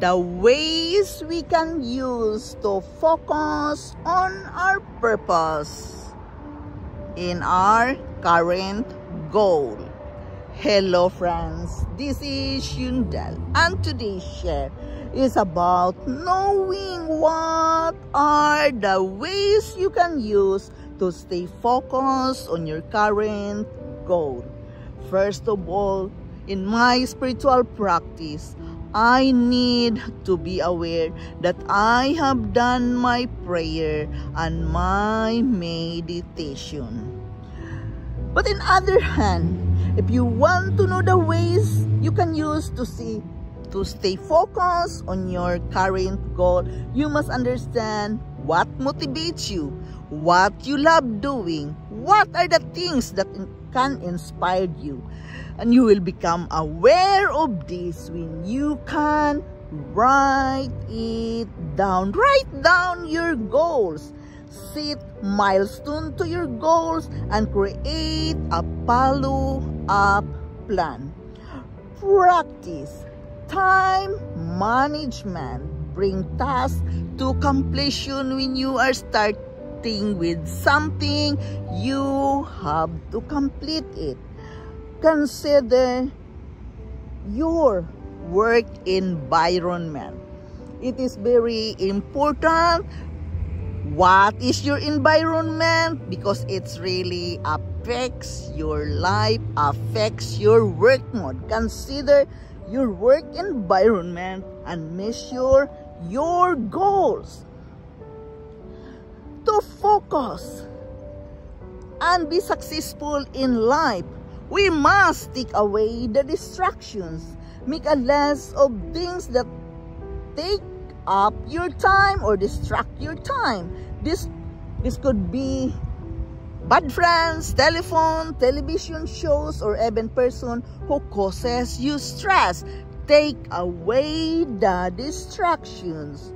the ways we can use to focus on our purpose in our current goal. Hello friends, this is Yundel, and today's share is about knowing what are the ways you can use to stay focused on your current goal. First of all, in my spiritual practice, I need to be aware that I have done my prayer and my meditation. But on the other hand, if you want to know the ways you can use to stay focused on your current goal, you must understand what motivates you, what you love doing, what are the things that can inspire you. And you will become aware of this when you can write it down. Write down your goals. Set milestone to your goals and create a follow-up plan. Practice time management. Bring tasks to completion when you are starting with something. You have to complete it. Consider your work environment. It is very important. What is your environment? Because it's really affects your life, affects your work mode. Consider your work environment and measure your goals. To focus and be successful in life, we must take away the distractions. Make a list of things that take up your time or distract your time. This could be bad friends, telephone, television shows, or even person who causes you stress. Take away the distractions.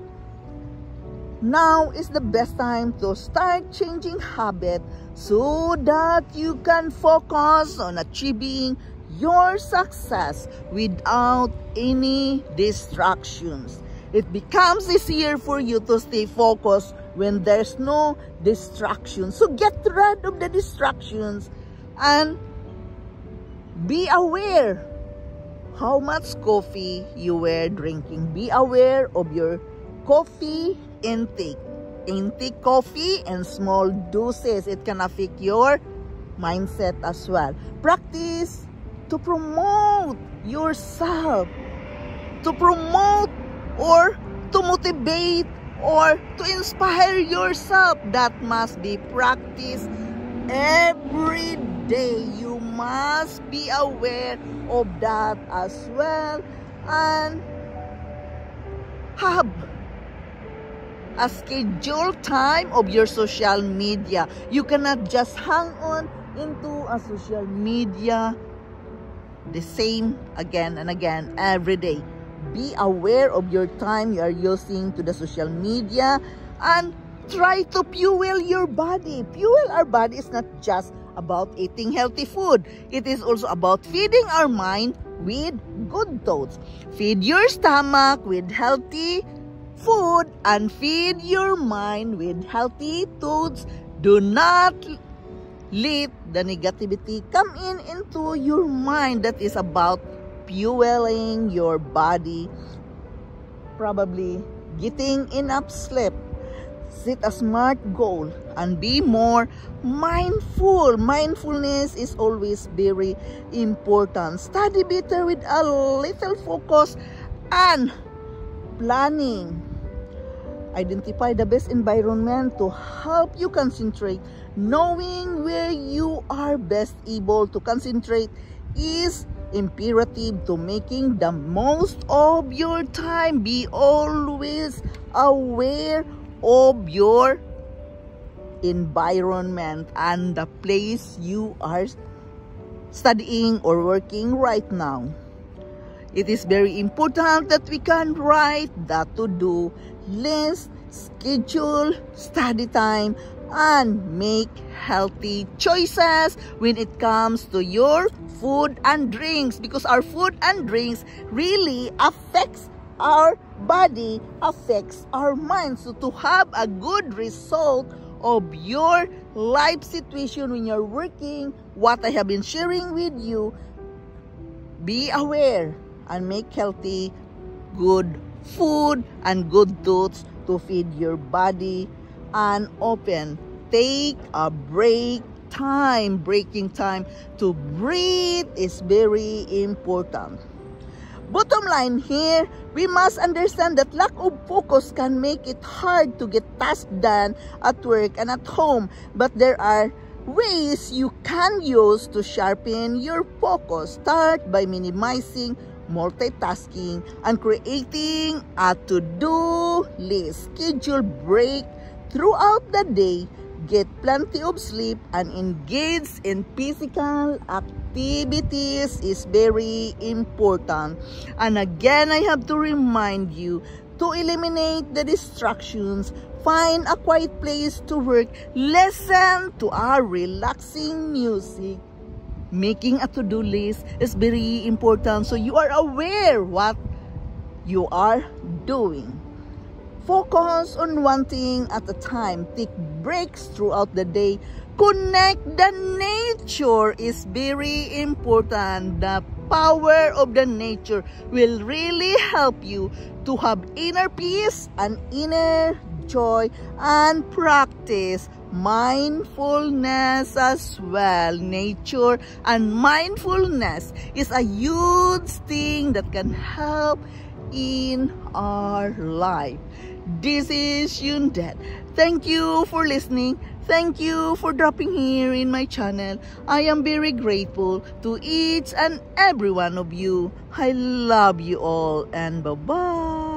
Now is the best time to start changing habit so that you can focus on achieving your success without any distractions. It becomes easier for you to stay focused when there's no distractions. So get rid of the distractions and be aware how much coffee you were drinking. Be aware of your coffee intake. Intake coffee in small doses. It can affect your mindset as well. Practice to promote yourself, to promote or to motivate or to inspire yourself. That must be practiced every day. You must be aware of that as well, and have a scheduled time of your social media. You cannot just hang on into a social media the same again and again every day. Be aware of your time you are using to the social media and try to fuel your body. Fuel our body is not just about eating healthy food. It is also about feeding our mind with good thoughts. Feed your stomach with healthy food and feed your mind with healthy thoughts. Do not let the negativity come into your mind. That is about fueling your body. Probably getting enough sleep. Set a smart goal and be more mindful. Mindfulness is always very important. Study better with a little focus and planning. Identify the best environment to help you concentrate. Knowing where you are best able to concentrate is imperative to making the most of your time. Be always aware of your environment and the place you are studying or working right now. It is very important that we can write the to-do list, schedule study time, and make healthy choices when it comes to your food and drinks, because our food and drinks really affects our body affects our mind. So to have a good result of your life situation when you're working, what I have been sharing with you, be aware and make healthy, good food and good thoughts to feed your body, and often take a breaking time to breathe is very important. Bottom line here, we must understand that lack of focus can make it hard to get tasks done at work and at home. But there are ways you can use to sharpen your focus. Start by minimizing multitasking and creating a to-do list. Schedule break throughout the day. Get plenty of sleep and engage in physical activities is very important. And again, I have to remind you to eliminate the distractions. Find a quiet place to work. Listen to our relaxing music. Making a to-do list is very important so you are aware what you are doing. Focus on one thing at a time. Take breaks throughout the day. Connect the nature is very important. The power of the nature will really help you to have inner peace and inner joy, and practice mindfulness as well. Nature and mindfulness is a huge thing that can help in our life. This is Yundet. Thank you for listening. Thank you for dropping here in my channel. I am very grateful to each and every one of you. I love you all, and bye-bye.